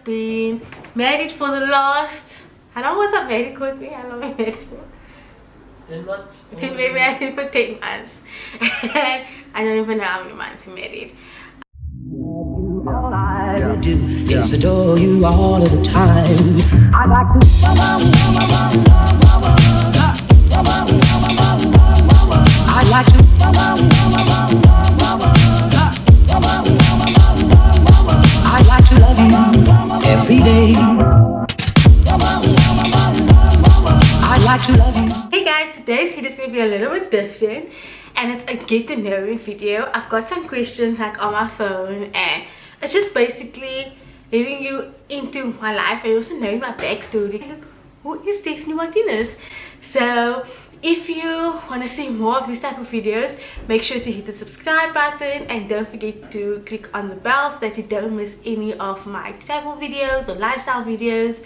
been married for the last... How long was I married, Courtney? How long was I married for? 10 months. I've been married for 10 months. I don't even know how many months we married. All I do is adore you all of the time. I like to. I like to. I like to love you every day. I like to love you. Hey guys, today's video is going to be a little bit different, and it's a get to know me video. I've got some questions like on my phone, and it's just basically letting you into my life and also knowing my backstory. Who is Stephanie-Marthinus? So if you want to see more of these type of videos, make sure to hit the subscribe button and don't forget to click on the bell so that you don't miss any of my travel videos or lifestyle videos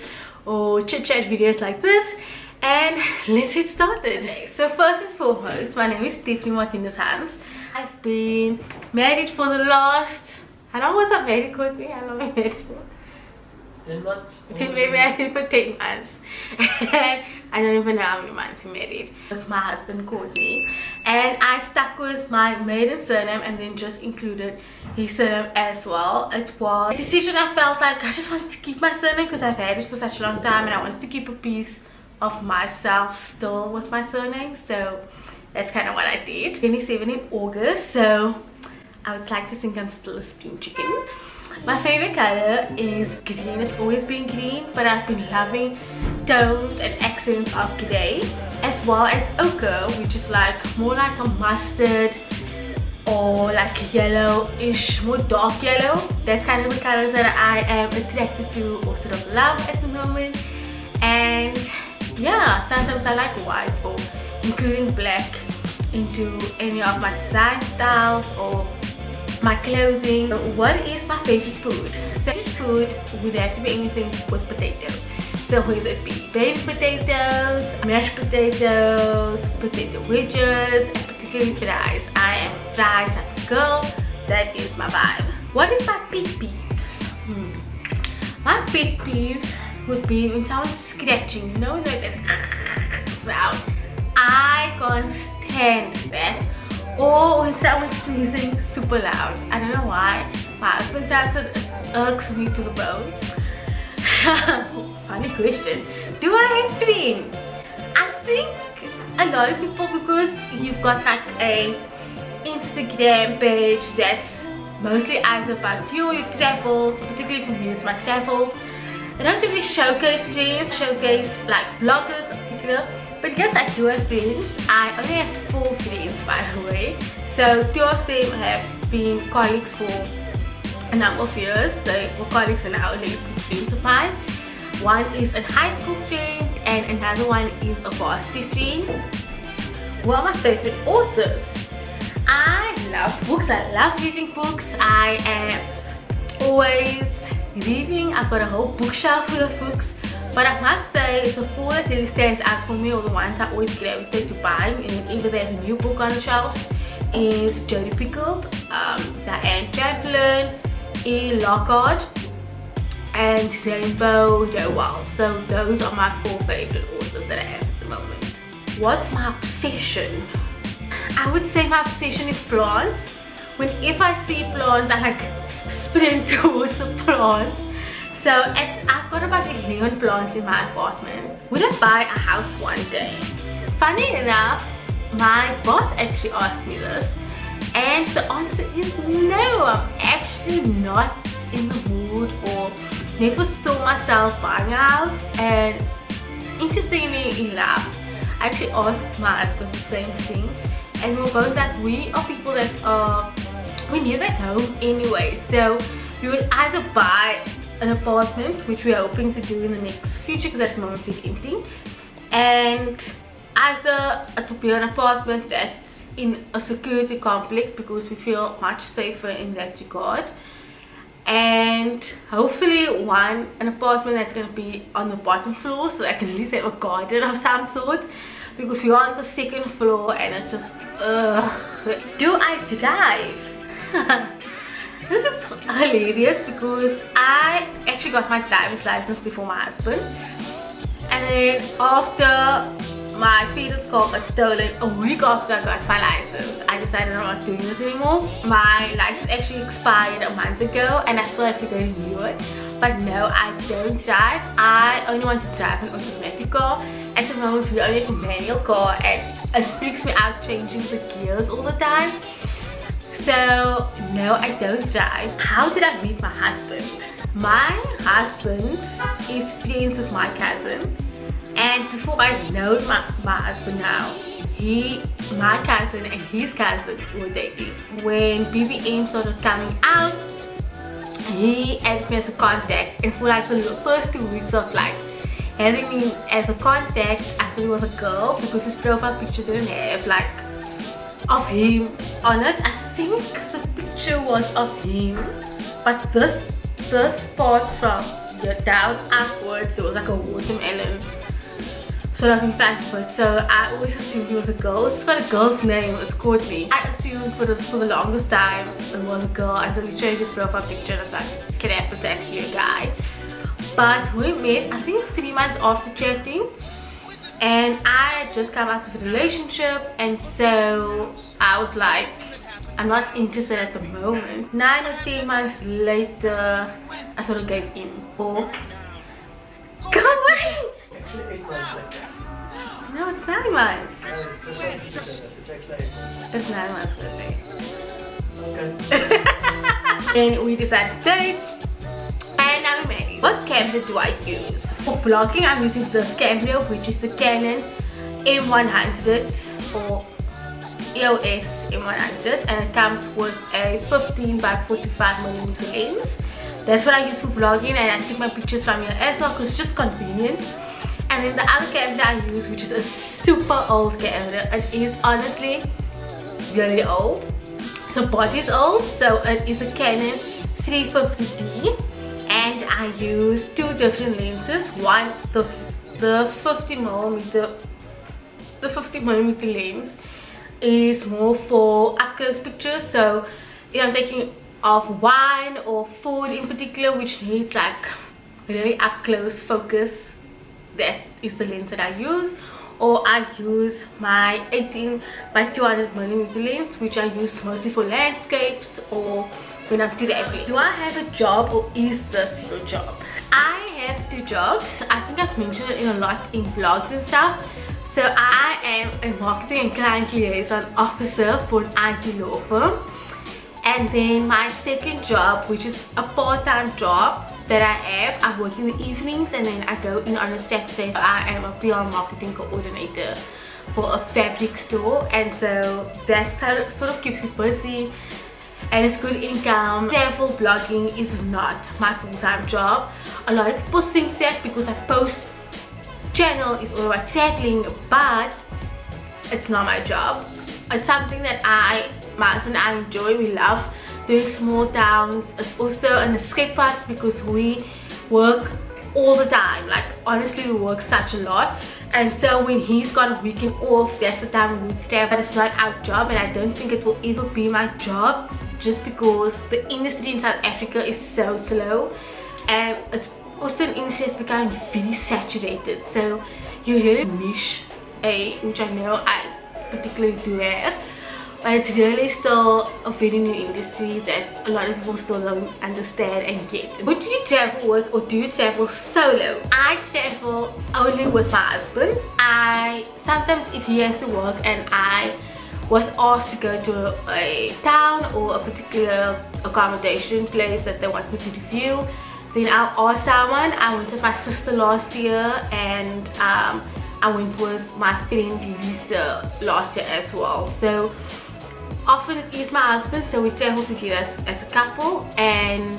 or chit chat videos like this. And let's get started. So first and foremost, my name is StephanieMarthinus-Hans. I've been married for the last... How long was I married, Courtney? How long was I married for? 10 months. I've been married for 10 months. I don't even know how many months we married. With my husband, Courtney. And I stuck with my maiden surname and then just included his surname as well. It was a decision I felt like I just wanted to keep my surname because I've had it for such a long time and I wanted to keep a piece of myself still with my surname. So that's kind of what I did. 27 in August, so I would like to think I'm still a spring chicken. My favorite color is green. It's always been green, but I've been loving tones and accents of grey, as well as ochre, which is like more like a mustard or like yellowish, more dark yellow. That's kind of the colors that I am attracted to or sort of love at the moment. And yeah, sometimes I like white or including black into any of my design styles or my clothing. What is my favorite food? Favorite food would have to be anything with potatoes. So whether it be baked potatoes, mashed potatoes, potato wedges, and particularly fries. I am a fries type of girl. That is my vibe. What is my pet peeve? My pet peeve would be when someone's scratching, you know, that sound. I can't stand that. Or when someone's sneezing super loud. I don't know why. My husband does it. It irks me to the bone. Funny question. Do I have friends? I think a lot of people, because you've got like a Instagram page that's mostly either about you or your travels, particularly for me it's my travels. I don't really showcase friends, showcase like bloggers in particular. But yes, I do have friends. I only have 4 friends, by the way. So 2 of them have been colleagues for a number of years. They were colleagues and now really good friends of mine. One is a high school friend and another one is a varsity friend. Who are my favorite authors? I love books. I love reading books. I am always reading. I've got a whole bookshelf full of books. But I must say, the 4 that really stands out for me, or the ones I always gravitate to buying, and whenever they have a new book on the shelves, is Jodie Pickled, Diane Champlin, E. Lockhart, and Rainbow Rowell. So those are my 4 favorite authors that I have at the moment. What's my obsession? I would say my obsession is plants. Whenever I see plants, I like sprint towards the plants. So I've got about 11 plants in my apartment. Would I buy a house one day? Funny enough, my boss actually asked me this, and the answer is no. I'm actually not in the mood or never saw myself buying a house. And interestingly enough, I actually asked my husband the same thing, and we were both like, we are people that we never at home anyway. So we would either buy an apartment, which we are hoping to do in the next future because at the moment it's empty, and either it will be an apartment that's in a security complex because we feel much safer in that regard, and hopefully an apartment that's going to be on the bottom floor so I can at least have a garden of some sort, because we are on the 2nd floor and it's just do I drive? This is hilarious because I actually got my driver's license before my husband, and then after my parents' car got stolen, a week after I got my license, I decided I'm not doing this anymore. My license actually expired a month ago and I still have to go renew it. But no, I don't drive. I only want to drive an automatic car. At the moment we only have a manual car and it freaks me out changing the gears all the time. So no, I don't drive. How did I meet my husband? My husband is friends with my cousin, and before I know my husband now, my cousin and his cousin were dating. When BBM started coming out, he added me as a contact, and for like the first 2 weeks of like having me as a contact, I thought it was a girl because his profile picture didn't have like of him on it. I think the picture was of him, but this part from here down upwards, it was like a watermelon sort of in front of it. So I always assumed it was a girl. It's got a girl's name, it's Courtney. I assumed for the longest time it was a girl until he changed his profile picture and I was like, crap, it's actually a guy. But we met, I think 3 months after chatting, and I had just come out of a relationship, and so I was like, I'm not interested at the moment. 9 or 10 months later, I sort of gave in. Or go away! Actually 8 months later. No, it's 9 months. It's It's 9 months later. okay. And we decided to date, and now we're married. What camera do I use? For vlogging, I'm using this camera, which is the Canon M100 or EOS M100, and it comes with a 15 by 45mm lens. That's what I use for vlogging, and I take my pictures from here as well because it's just convenient. And then the other camera I use, which is a super old camera, it is honestly really old. The body is old, so it is a Canon 350D, and I use 2 different lenses. One, the 50mm lens is more for up close pictures. So if I'm taking of wine or food in particular, which needs like really up close focus, that is the lens that I use. Or I use my 18 by 200mm lens, which I use mostly for landscapes or when I'm traveling. Do I have a job, or is this your job? I have 2 jobs. I think I've mentioned it in a lot in vlogs and stuff. So I am a marketing and client liaison officer for an IT law firm. And then my second job, which is a part-time job that I have, I work in the evenings and then I go in on a Saturday. I am a PR marketing coordinator for a fabric store, and so that sort of keeps me busy and it's good income. Travel blogging is not my full-time job. A lot of people think that because I post channel is all about traveling, but it's not my job. It's something that my husband and I enjoy. We love doing small towns. It's also an escape for us because we work all the time. Like honestly, we work such a lot, and so when he's got a weekend off, that's the time we travel. But it's not our job, and I don't think it will ever be my job, just because the industry in South Africa is so slow, and it's also an industry that's becoming very saturated. So you really niche, which I know I particularly do have, but it's really still a very new industry that a lot of people still don't understand and get. Who do you travel with, or do you travel solo? I travel only with my husband. Sometimes if he has to work and I was asked to go to a town or a particular accommodation place that they want me to review, then I'll ask someone. I went with my sister last year, and I went with my friend Lisa last year as well. So often it is my husband, so we travel together as a couple, and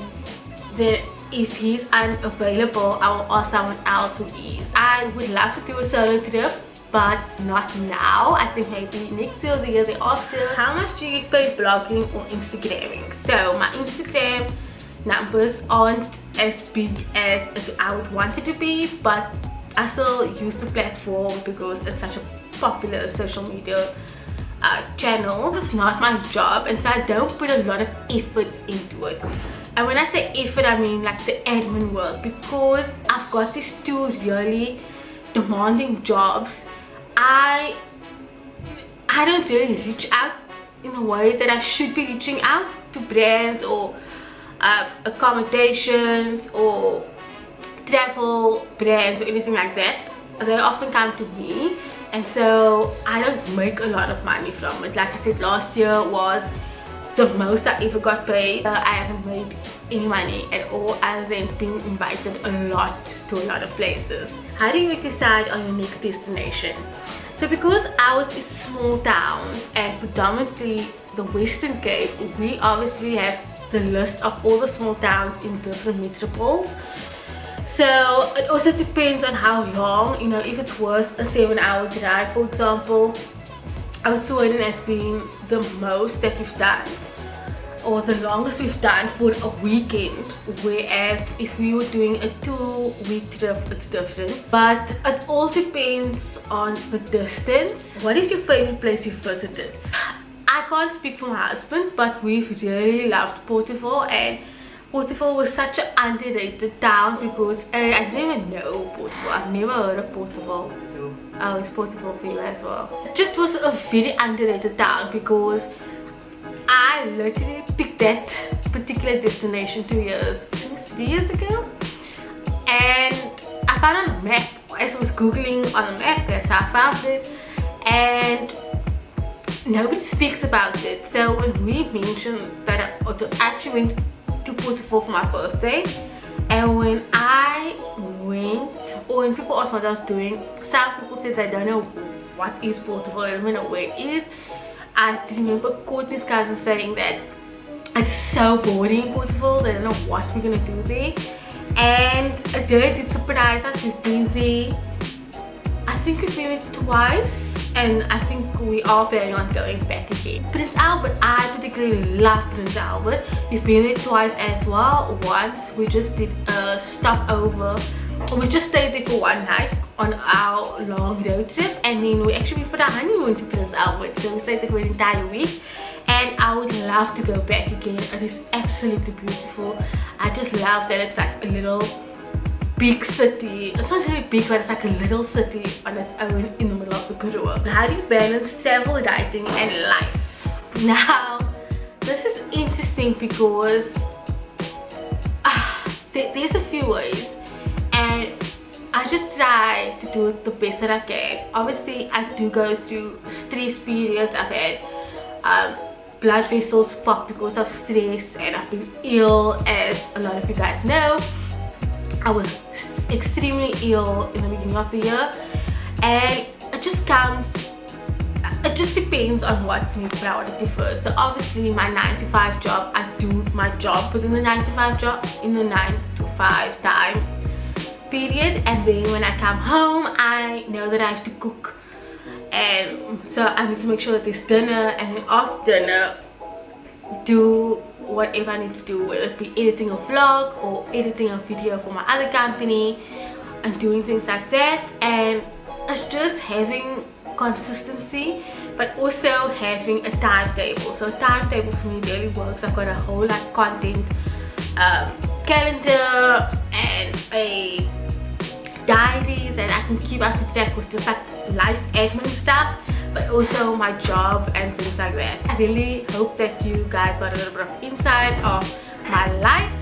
then if he's unavailable, I will ask someone else who is. I would love to do a solo trip, but not now. I think maybe next year or the year thereafter. How much do you get paid blogging or Instagramming? So my Instagram numbers aren't as big as I would want it to be, but I still use the platform because it's such a popular social media channel. It's not my job, and so I don't put a lot of effort into it. And when I say effort, I mean like the admin work, because I've got these two really demanding jobs. I don't really reach out in a way that I should be reaching out to brands or accommodations or travel brands or anything like that. They often come to me, and so I don't make a lot of money from it. Like I said, last year was the most I ever got paid. I haven't made any money at all other than being invited a lot to a lot of places. How do you decide on your next destination? So because ours is small towns and predominantly the Western Cape, we obviously have the list of all the small towns in different metropoles. So it also depends on how long, you know, if it's worth a 7-hour drive, for example. Oudtshoorn has been the most that we've done, or the longest we've done for a weekend, whereas if we were doing a 2-week trip, it's different. But it all depends on the distance. What is your favorite place you've visited? I can't speak for my husband, but we've really loved Portugal, and Portugal was such an underrated town because I didn't even know Portugal. I've never heard of Portugal. Oh, it's Portugal for you as well. It just was a very underrated town because I literally picked that particular destination 3 years ago, and I found on a map. As I was googling on a map, that's how I found it, and nobody speaks about it. So when we mentioned that I actually went to Portugal for my birthday, and when I went, or when people asked what I was doing, some people said they don't know what is Portugal, they don't know where it is. I remember Courtney's cousin saying that it's so boring in Portugal, they don't know what we're gonna do there, and it really did surprise us. We've been there, I think we've been there twice, and I think we are planning on going back again. Prince Albert, I particularly love Prince Albert. We've been there twice as well. Once we just did a stopover, we just stayed there for one night on our long road trip, and then we actually went for our honeymoon to Prince Albert, so we stayed there for an entire week. And I would love to go back again. It is absolutely beautiful. I just love that it's like a little big city. It's not really big, but it's like a little city on its own in the middle of the Karoo. How do you balance travel, writing, and life? Now, this is interesting because there's a few ways, and I just try to do it the best that I can. Obviously, I do go through stress periods. I've had blood vessels pop because of stress, and I've been ill, as a lot of you guys know. I was extremely ill in the beginning of the year, and it just depends on what needs priority first. So obviously my 9-to-5 job, I do my job within the 9-to-5 job in the 9-to-5 time period, and then when I come home I know that I have to cook, and so I need to make sure that there's dinner, and then after dinner do whatever I need to do, whether it be editing a vlog or editing a video for my other company and doing things like that. And it's just having consistency, but also having a timetable. So a timetable for me really works. I've got a whole like content calendar and a diary that I can keep up to track with just like life admin stuff, but also my job and things like that. I really hope that you guys got a little bit of insight of my life,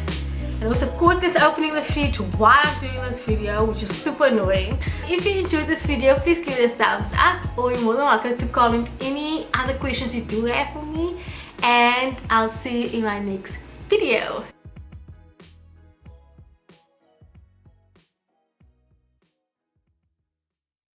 and also Courtney's opening the fridge while I'm doing this video, which is super annoying. If you enjoyed this video, please give it a thumbs up, or you're more than welcome to comment any other questions you do have for me, and I'll see you in my next video.